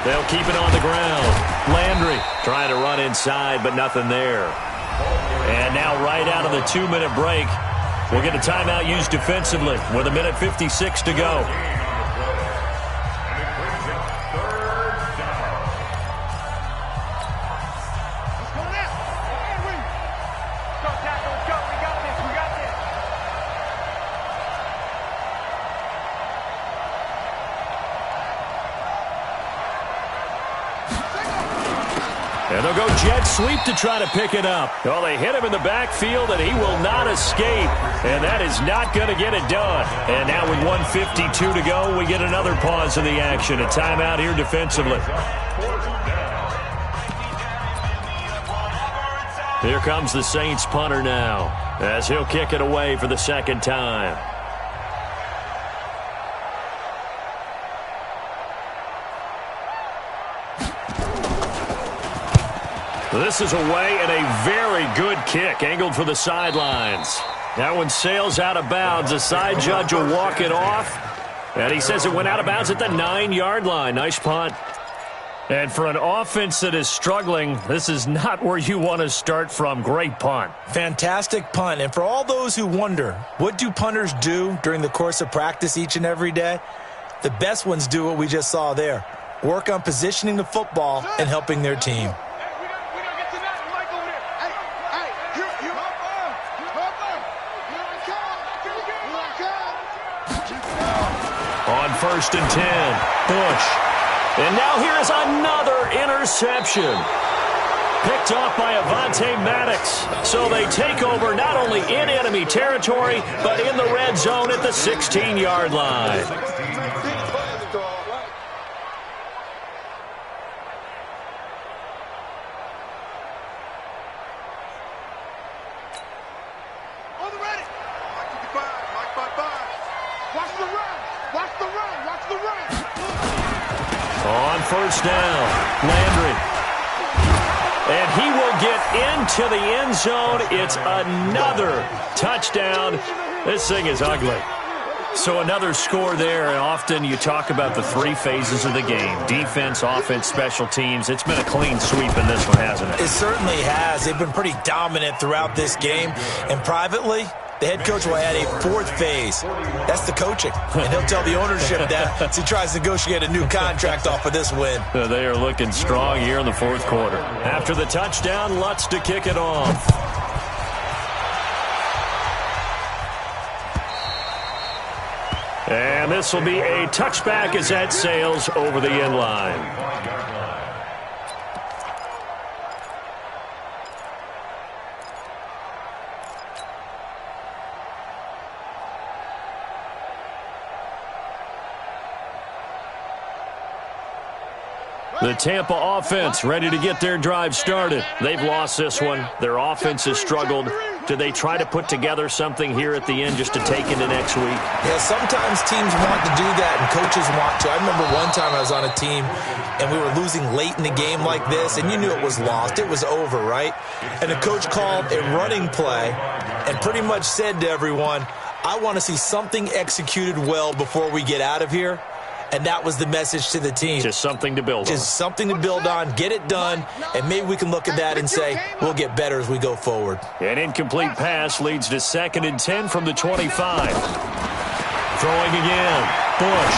They'll keep it on the ground. Landry trying to run inside, but nothing there. And now right out of the 2-minute break, we'll get a timeout used defensively with 1:56 to go. And they'll go jet sweep to try to pick it up. Well, they hit him in the backfield, and he will not escape. And that is not going to get it done. And now with 1:52 to go, we get another pause in the action. A timeout here defensively. Here comes the Saints punter now, as he'll kick it away for the second time. This is away and a very good kick, angled for the sidelines. That one sails out of bounds. The side judge will walk it off. And he says it went out of bounds at the 9-yard line. Nice punt. And for an offense that is struggling, this is not where you want to start from. Great punt. Fantastic punt. And for all those who wonder, what do punters do during the course of practice each and every day? The best ones do what we just saw there. Work on positioning the football and helping their team. On 1st and 10, Bush. And now here is another interception. Picked off by Avonte Maddox. So they take over not only in enemy territory, but in the red zone at the 16-yard line. On first down, Landry. And he will get into the end zone. It's another touchdown. This thing is ugly. So another score there, and often you talk about the three phases of the game: defense, offense, special teams. It's been a clean sweep in this one, hasn't it? It certainly has. They've been pretty dominant throughout this game. And privately, the head coach will add a fourth phase. That's the coaching. And he'll tell the ownership that as he tries to negotiate a new contract off of this win. They are looking strong here in the fourth quarter. After the touchdown, Lutz to kick it off. And this will be a touchback as that sails over the end line. The Tampa offense ready to get their drive started. They've lost this one. Their offense has struggled. Do they try to put together something here at the end just to take into next week? Yeah, sometimes teams want to do that and coaches want to. I remember one time I was on a team and we were losing late in the game like this, and you knew it was lost. It was over, right? And the coach called a running play and pretty much said to everyone, I want to see something executed well before we get out of here. And that was the message to the team. Just something to build on. Just something to build on, get it done, and maybe we can look at that and say, we'll get better as we go forward. An incomplete pass leads to 2nd and 10 from the 25. Throwing again. Bush.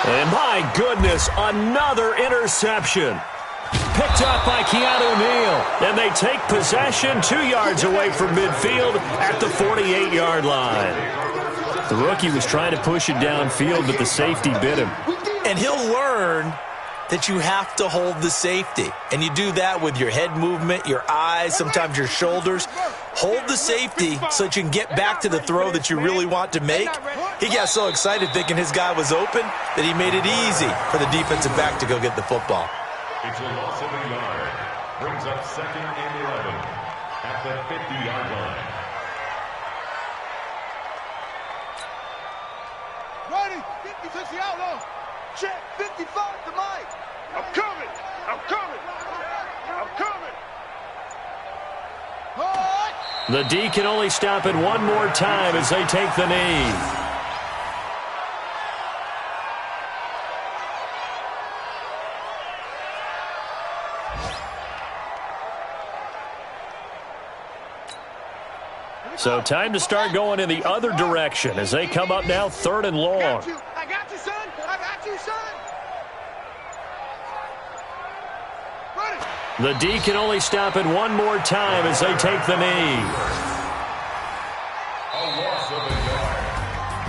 And my goodness, another interception. Picked up by Keanu Neal. And they take possession 2 yards away from midfield at the 48-yard line. The rookie was trying to push it downfield, but the safety bit him. And he'll learn that you have to hold the safety. And you do that with your head movement, your eyes, sometimes your shoulders. Hold the safety so that you can get back to the throw that you really want to make. He got so excited thinking his guy was open that he made it easy for the defensive back to go get the football. It's a loss of a yard. Brings up 2nd and 11 at the 50-yard line. Ready, 50 takes the outlaw. Check, 55 to Mike. I'm coming, I'm coming, I'm coming. All right. The D can only stop it one more time as they take the knee. So time to start going in the other direction as they come up now 3rd and long. I got you, son. I got you, son. Ready. The D can only stop it one more time as they take the knee.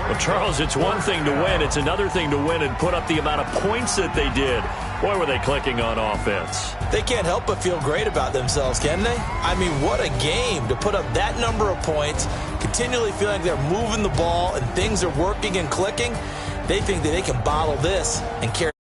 Well, Charles, it's one thing to win. It's another thing to win and put up the amount of points that they did. Boy, were they clicking on offense. They can't help but feel great about themselves, can they? I mean, what a game to put up that number of points, continually feeling like they're moving the ball and things are working and clicking. They think that they can bottle this and carry